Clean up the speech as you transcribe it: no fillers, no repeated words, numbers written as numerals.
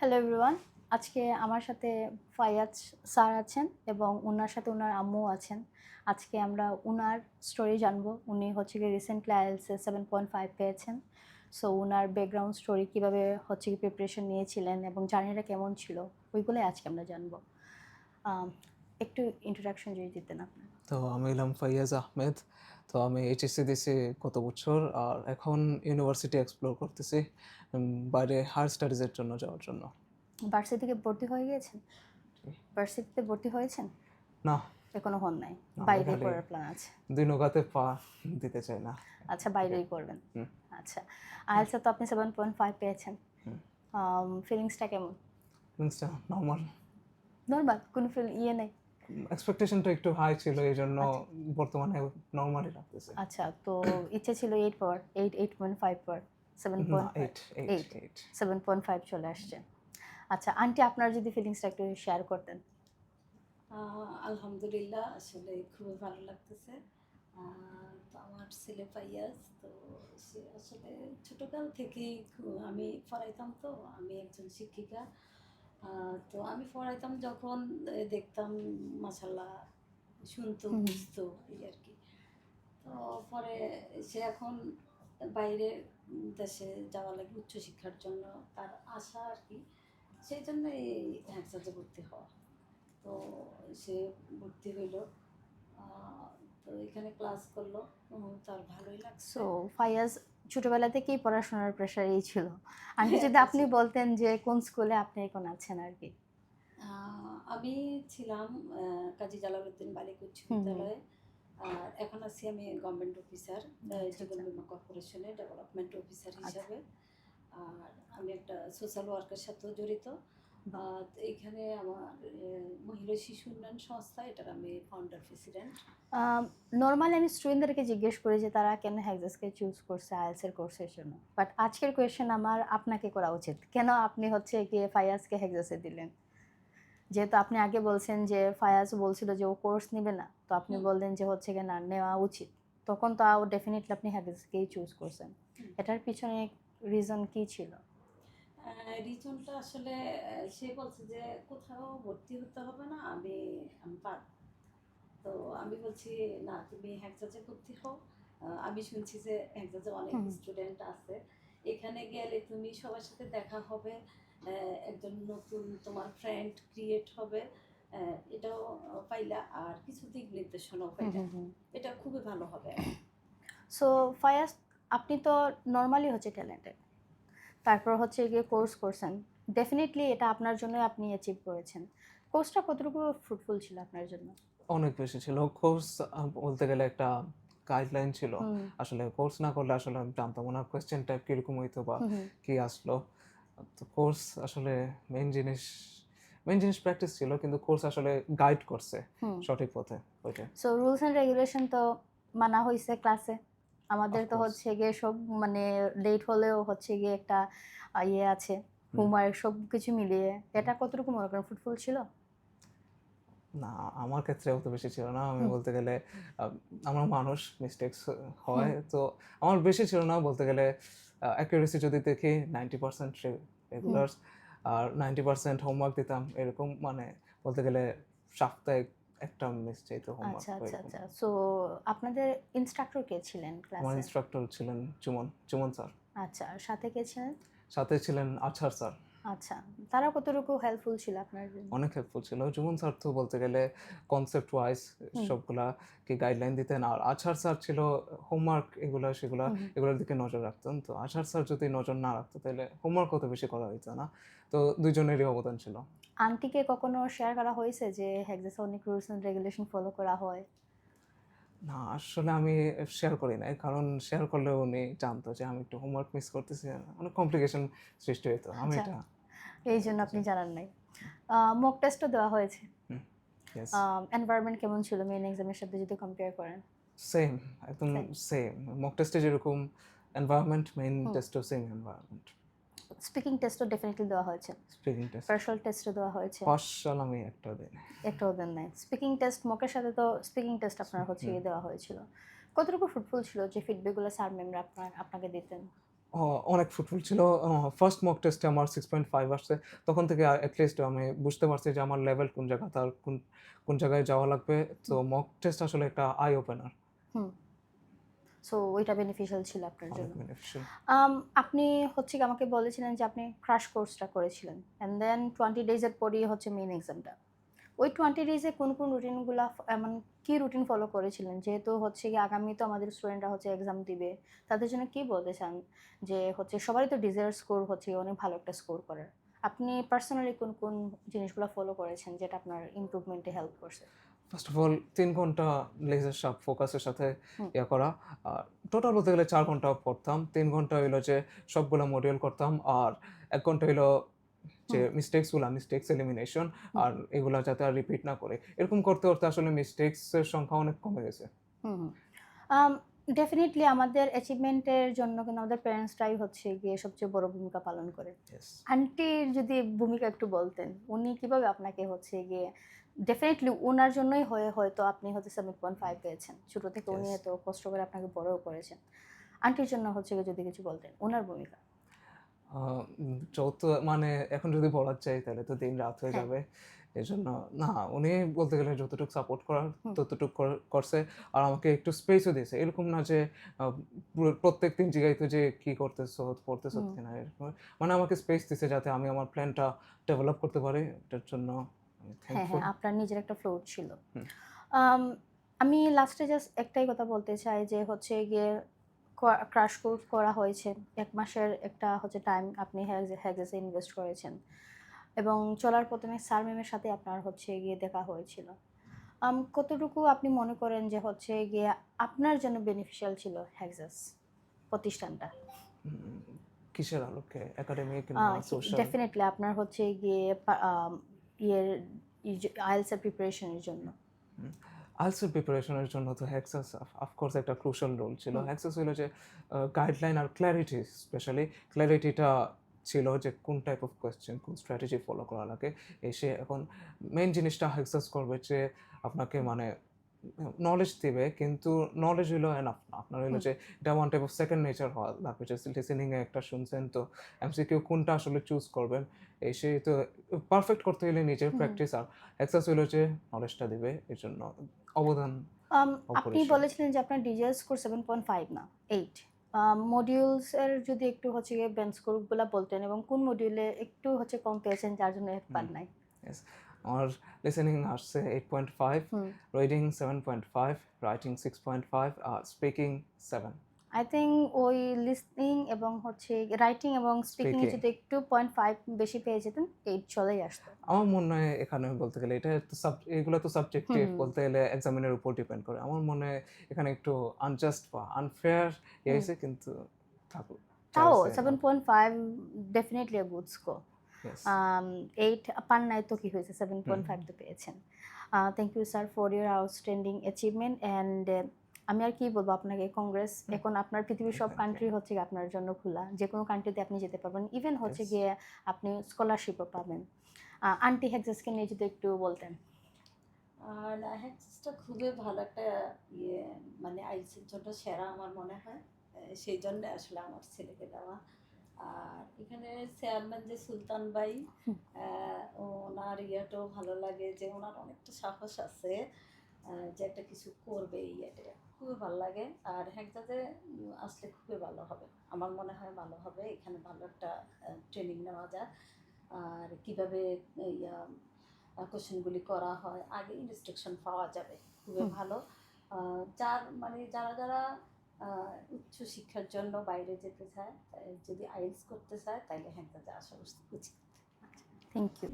Hello everyone. আজকে আমার সাথে ফায়াজ স্যার আছেন এবং উনার সাথে উনার আম্মুও আছেন। আজকে আমরা উনার স্টোরি জানবো। উনি হচ্ছে গিয়ে রিসেন্টলি আইএলটিএস 7.5 পেয়েছেন। সো উনার ব্যাকগ্রাউন্ড স্টোরি কীভাবে হচ্ছে গিয়ে প্রিপারেশন নিয়েছিলেন এবং জার্নিটা কেমন ছিল, ওইগুলোই আজকে আমরা জানবো। আম একটু ইন্ট্রোডাকশন যদি দিতেন আপনি। তো আমি হলাম ফাইয়াজ আহমেদ। তো আমি এইচএসসি দিছি গত বছর। আর এখন ইউনিভার্সিটি এক্সপ্লোর করতেছি বাইরে হায়ার স্টাডিজের জন্য যাওয়ার জন্য। ভার্সিটিতে ভর্তি হয়ে গিয়েছেন? ভার্সিটিতে ভর্তি হয়েছেন? না, এখনো হন নাই? আমি বাইরেই খালি করার প্ল্যান আছে? ২ নৌকাতে পা দিতে চাই না। আচ্ছা, ঠিক বাইরেই আছে। করবেন। হুম, আচ্ছা, আইএলটিএসে তো আপনি 7.5 পেয়েছেন। হুম। ফিলিংসটা কেমন? ফিলিংসটা নরমাল। নরমাল? কোনো নেই? এক্সপেকটেশনটা একটু হাই ছিল, এইজন্য আচ্ছা, বর্তমানে নরমালই লাগতেছে। আচ্ছা, তো ইচ্ছে ছিল 8 পাওয়ার, 8.5 পাওয়ার, না, 7.5, 8, 8, 8, 8। 7.5 চলে আসছে। আচ্ছা, আন্টি আপনার যদি ফিলিংসটা একটু শেয়ার করতেন। আলহামদুলিল্লাহ, আসলে খুবই ভালো লাগতেছে। তো আমার ছেলে ফাইয়াজ, তো সে আসলে ছোটকাল থেকেই আমি পড়াইতাম, তো আমি একজন শিক্ষিকা। তো আমি পড়াইতাম যখন দেখতাম মাশাল্লাহ শুনতো, হুম, বুঝতো এই আর কি। তো পরে সে এখন বাইরে দেশে যাওয়া লাগে উচ্চশিক্ষার জন্য, তার আশা আর কি। সেই জন্য এই হ্যাকসাজে ভর্তি হওয়া। তো সে ভর্তি হইল। আহ, তো এখানে ক্লাস করলো। তার ভালোই লাগছে। সো ফাইয়াজ ছোটবেলা থেকেই পড়াশোনার প্রেশারেই ছিল। আন্টি হ্যাঁ, যদি আপনি প্রচুর। বলতেন যে কোন স্কুলে আপনি এখন আছেন আর কি? আমি ছিলাম কাজী জালালউদ্দিন বালিকা উচ্চ হুম, হুম। বিদ্যালয়ে। আর এখন আছি আমি গভর্নমেন্ট অফিসার, আচ্ছা, জীবন আচ্ছা, বীমা কর্পোরেশনে ডেভেলপমেন্ট অফিসার আচ্ছা। হিসাবে। আর আমি একটা সোশ্যাল ওয়ার্কের সাথেও জড়িত। বাহ! তো এইখানে আমার মহিলা শিশু উন্নয়ন সংস্থা, এটার আমি ফাউন্ডার প্রেসিডেন্ট। নরমালি আমি স্টুডেন্টদেরকে জিজ্ঞেস করি যে তারা কেন হেক্সাসকে চুজ করছে আইএলটিএস এর কোর্সের জন্য। বাট আজকের কোয়েশ্চেন আমার আপনাকে করা উচিত। কেন আপনি হচ্ছে গিয়ে ফায়াজকে হেক্সাসে দিলেন? যেহেতু আপনি আগে বলছেন যে ফায়াজ বলছিল যে ও কোর্স নিবে না। তো আপনি হুম, বললেন যে হচ্ছে গিয়ে না নেওয়া উচিত। তখন তো ডেফিনিটলি আপনি হেক্সাসকেই চুজ করছেন। হুম। এটার পিছনে রিজন কি ছিল? রিজনটা আসলে সে বলছে যে কোথাও ভর্তি হতে হবে না, আমি আমি পারব। তো আমি বলছি, না, তুমি হ্যাকজাজে ভর্তি হও। আমি শুনছি যে হ্যাকজাজে অনেক হুম, স্টুডেন্ট আছে। এখানে গেলে তুমি সবার সাথে দেখা হবে, একজন নতুন তোমার ফ্রেন্ড ক্রিয়েট হবে। এটাও পাইলা, আর কিছু দিক নির্দেশনাও হুম, পাইলা। হুম, হুম। এটা খুবই ভালো হবে আর কি। সো ফায়াজ, আপনি তো নরমালি হচ্ছে ট্যালেন্টেড। তারপর হচ্ছে গিয়ে কোর্স করছেন। ডেফিনিটলি এটা আপনার জন্যই আপনি অ্যাচিভ করেছেন। কোর্সটা কতটুকু ফ্রুটফুল ছিল আপনার জন্য? অনেক বেশি ছিল। কোর্স বলতে গেলে একটা গাইডলাইন ছিল। হুম, আসলে কোর্স না করলে আসলে আমি জানতাম না কোয়েশ্চেন টাইপ কিরকম হইতো বা হুম, হুম, কি আসলো। তো কোর্স আসলে মেইন জিনিস মেইন জিনিস প্র্যাকটিস ছিল, কিন্তু কোর্স আসলে গাইড করছে হুম। সঠিক পথে ওইটাই। সো রুলস অ্যান্ড রেগুলেশন তো মানা হইছে ক্লাসে। আমাদের তো অফকোর্স। হচ্ছে গিয়ে সব মানে লেট হলেও হচ্ছে গিয়ে একটা ইয়ে আছে, হুম, হোমওয়ার্ক সব কিছু মিলিয়ে। হুম। এটা কতটুকু মনে করেন ফ্রুটফুল ছিল? না, আমার ক্ষেত্রে অত বেশি ছিল না। আমি হুম, বলতে গেলে আ আমরা মানুষ, মিস্টেকস হুম, হয়। তো আমার বেশি ছিল না বলতে গেলে। অ্যাকুরেসি যদি দেখি 90% হুম। রেগুলার আর 90% হোমওয়ার্ক দিতাম। এরকম মানে বলতে গেলে সপ্তাহে ১ টা মিস যাইত হোমওয়ার্ক আচ্ছা, আচ্ছা, এরকম। আচ্ছা। সো আপনাদের ইন্সট্রাক্টর কে ছিলেন আমার ক্লাসে? ইন্সট্রাক্টর ছিলেন সুমন স্যার। আচ্ছা, আর সাথে কে ছিলেন? সাথে ছিলেন আছার স্যার। আচ্ছা। তারা কতটুকু হেল্পফুল ছিল আপনার জন্য? অনেক হেল্পফুল ছিল। জুমন স্যার তো বলতে গেলে কনসেপ্ট ওয়াইজ হুম, সবগুলাকে গাইডলাইন দিতেন। আর আছার স্যার ছিল হোমওয়ার্ক হুম, হুম। এগুলোর দিকে নজর রাখতেন। তো আছার স্যার যদি নজর না রাখতো তাহলে হোমওয়ার্ক অত বেশি করা হইতো না। তো ২ জনেরই অবদান ছিল। আন্টিকে কখনো শেয়ার করা হয়েছে যে হেক্সাসে অনেক রুলস এন্ড রেগুলেশন ফলো করা হয়? না, আসলে আমি শেয়ার করি নাই। কারণ শেয়ার করলেও উনি জানতো যে আমি একটু হোমওয়ার্ক মিস করতেছি। অনেক কমপ্লিকেশন সৃষ্টি হইতো। আমি আচ্ছা, এটা এইজন্য করতে আপনি চাই। জানান নাই। মক টেস্টও দেওয়া হয়েছে। হুম, ইয়েস। এনভায়রনমেন্ট কেমন ছিল মেইন এক্সামের সাথে যদি কম্পেয়ার করেন? সেম, একদম সেম। সেম। মক টেস্টে যেরকম এনভায়রনমেন্ট, মেইন হুম। টেস্টেও সেম এনভায়রনমেন্ট। স্পিকিং টেস্টও ডেফিনিটলি দেওয়া হয়েছে। Speaking test. পার্সোনাল টেস্টও দেওয়া হয়েছে। পার্সাল আমি একটা দিই নাই। একটাও দেন নাই। স্পিকিং টেস্ট মকের সাথে তো স্পিকিং টেস্ট আপনার হচ্ছে হুম। গিয়ে দেওয়া হয়েছিল। কতটুকু ফ্রুটফুল ছিল যে ফিডব্যাকগুলো স্যার ম্যামরা আপনাকে দিতেন? অনেক ফুটফুল ছিল। ফার্স্ট মক টেস্টে আমার 6.5 আসছে। তখন থেকে এটলিস্ট আমি বুঝতে পারছি যে আমার লেভেল কোন জায়গাতে আর কোন জায়গায় যাওয়া লাগবে। তো হুম। মক টেস্ট আসলে একটা আই ওপেনার। হুম। সো ওইটা বেনিফিশিয়াল ছিল আপনার অনেক জন্য। বেনিফিশিয়াল। আপনি হচ্ছে গিয়ে আমাকে বলেছিলেন যে আপনি ক্রাশ কোর্সটা করেছিলেন। অ্যান্ড দেন 20 ডেজ এর পরেই হচ্ছে মেইন এক্সামটা। ওই 20 ডেজে কোন রুটিনগুলা এমন কি রুটিন ফলো করেছিলেন? যেহেতু হচ্ছে গিয়ে আগামী তো আমাদের স্টুডেন্টরা হচ্ছে এক্সাম দিবে। তাদের জন্য কি বলতে চান? যে হচ্ছে সবারই তো ডিজায়ার স্কোর হচ্ছে গিয়ে অনেক ভালো একটা স্কোর করার। আপনি পার্সোনালি কোন জিনিসগুলো ফলো করেছেন যেটা আপনার ইমপ্রুভমেন্টে হেল্প করছে? ফার্স্ট অফ অল ৩ ঘন্টা লেজার শার্প ফোকাসের সাথে হুম, করা। আর টোটাল বলতে গেলে ৪ ঘন্টা পড়তাম। ৩ ঘন্টা হইলো যে সবগুলা মডিউল করতাম। আর ১ ঘন্টা হইলো যে হুম, মিস্টেকস এলিমিনেশন হুম, আর এগুলা যাতে আর রিপিট না করে। এরকম করতে, করতে আসলে মিস্টেকস এর সংখ্যা অনেক কমে গেছে। হুম, হুম। ডেফিনিটলি আমাদের অ্যাচিভমেন্টের জন্য কিন্তু আমাদের প্যারেন্টসরাই হচ্ছে গিয়ে সবচেয়ে বড় ভূমিকা পালন করে। ইয়েস, আন্টির যদি ভূমিকা একটু বলতেন, উনি কিভাবে আপনাকে হচ্ছে গিয়ে ডেফিনিটলি উনার জন্যই হয়তো আপনি হয়তো 7.5 পেয়েছেন। ছোট থেকে উনি ইয়েস। এত কষ্ট করে আপনাকে বড়ও করেছেন। আন্টির জন্য হচ্ছে গিয়ে যদি কিছু বলতেন, উনার ভূমিকা। আ যত মানে এখন যদি বলা যায় তাহলে তো দিন-রাত হয়ে হ্যাঁ, যাবে। এজন্য না, উনি বলতে গেলে যতটুকু সাপোর্ট করার হুম, ততটুকু করছে। আর আমাকে একটু স্পেসও দিয়েছে। এরকম না যে আ প্রত্যেকদিন জিগাইতো যে, "কি করতেছো? পড়তেছো হুম। কিনা?" এরকম। মানে আমাকে স্পেস দিছে যাতে আমি আমার প্ল্যানটা ডেভেলপ করতে পারি। এটার জন্য আমি হ্যাঁ, থ্যাঙ্কফুল। হ্যাঁ, আপনার নিজের একটা ফ্লোর ছিল। হুম। আম আমি লাস্টে জাস্ট একটাই কথা বলতে চাই যে হচ্ছে গিয়ে ক্রাশ কোর্স করা হয়েছে। ১ মাসের একটা হচ্ছে টাইম আপনি হ্যাগেসে ইনভেস্ট করেছেন। এবং চলার পথে স্যার ম্যামের সাথে আপনার হচ্ছে গিয়ে দেখা হয়েছিল। কতটুকু আপনি মনে করেন যে হচ্ছে গিয়ে আপনার জন্য বেনিফিশিয়াল ছিল হ্যাগসাস প্রতিষ্ঠানটা? উম কিসের আলোকে? একাডেমিক আ না সোশ্যাল? ডেফিনিটলি আপনার হচ্ছে গিয়ে ইয়ের IELTS এর প্রিপারেশন এর জন্য। হুম। আইএলটিএস এর প্রিপারেশন এর জন্য তো হেক্সাস অফকোর্স একটা ক্রুশাল রোল ছিল। হুম, হেক্সাস হলো যে গাইডলাইন আর ক্লারিটি, স্পেশালি ক্লারিটিটা ছিল যে কোন টাইপ অফ কোয়েশ্চেন, কোন স্ট্র্যাটেজি ফলো করা লাগে। এসে এখন মেইন জিনিসটা হেক্সাস করবে যে আপনাকে হুম, মানে নলেজ দিবে, কিন্তু নলেজ হইলো এনাফ না। আপনার হইলো হুম, যে এটা one type of second nature হওয়া লাগবে। যে লিসেনিং এ একটা শুনছেন তো এমসিকিউ কোনটা আসলে চুজ করবেন। এসে তো পারফেক্ট করতে হলে নিজের হুম। প্র্যাকটিস আর এক্সারসাইজ হলো যে নলেজটা দিবে। এজন্য অবদান আপনি অপরিসীম। বলেছিলেন যে আপনার ডিজিএল স্কোর 7.5 না 8। মডিউলস এর যদি একটু হচ্ছে গিয়ে বেঞ্চ স্কোর গুলা বলতেন এবং কোন মডিউলে একটু হচ্ছে কম পেয়েছেন যার জন্য 8 পান হুম, নাই? ইয়েস। আমার লিসেনিং আসছে 8.5, হুম। রিডিং 7.5, রাইটিং 6.5 আর স্পিকিং 7। আই থিংক ওই লিসনিং এবং হচ্ছে রাইটিং এবং স্পিকিং এ স্পিকিং যদি একটু 0.5 বেশি পেয়ে যেতেন 8 চলেই আসতো। আমার মনে হয় এখানে বলতে গেলে এটা তো এগুলো তো সাবজেক্টিভ, হুম, বলতে গেলে এক্সামিনের উপর ডিপেন্ড করে। আমার মনে হয় এখানে একটু আনজাস্ট বা আনফেয়ার হুম। হইছে, কিন্তু থাকুক। যা তাও হইছে লাভ। 7.5 definitely a good score. Yes. 8 পান নাই তো কি হয়েছে? হুম, 7.5 তো পেয়েছেন। Thank you sir for your outstanding achievement and আমি আর কি বলবো আপনাকে কংগ্রেস। হুম, এখন আপনার পৃথিবীর সব থ্যাংক ইউ। কান্ট্রি হচ্ছে গিয়ে আপনার জন্য খোলা। যেকোনো কান্ট্রিতে আপনি যেতে পারবেন। ইভেন হচ্ছে ইয়েস। গিয়ে আপনি স্কলারশিপও পাবেন। আন্টি হেক্সাসকে নিয়ে যদি একটু বলতেন। আর হ্যাক্সিসটা খুবই ভালো একটা ইয়ে, মানে আইসির জন্য সেরা আমার মনে হয়। সেই জন্য আসলে আমার ছেলেকে দেওয়া। আর এখানে চেয়ারম্যান যে সুলতান ভাই, হুম, ওনার ইয়েটাও ভালো লাগে যে ওনার অনেকটা সাহস আছে, যে একটা কিছু করবে, এই ইয়েটা খুবই ভালো লাগে। আর হ্যাকজাতে আসলে খুবই ভালো হবে, আমার মনে হয় ভালো হবে। এখানে ভালো একটা ট্রেনিং নেওয়া যায়। আর কীভাবে ইয়া কোশ্চেনগুলি করা হয় আগে ইনস্ট্রাকশন পাওয়া যাবে, খুবই হুম। ভালো। যার মানে যারা যারা উচ্চ শিক্ষার জন্য বাইরে যেতে চায়, যদি আইএলটিএস করতে চায় তাইলে হ্যাঁ আসা উচিত। Thank you.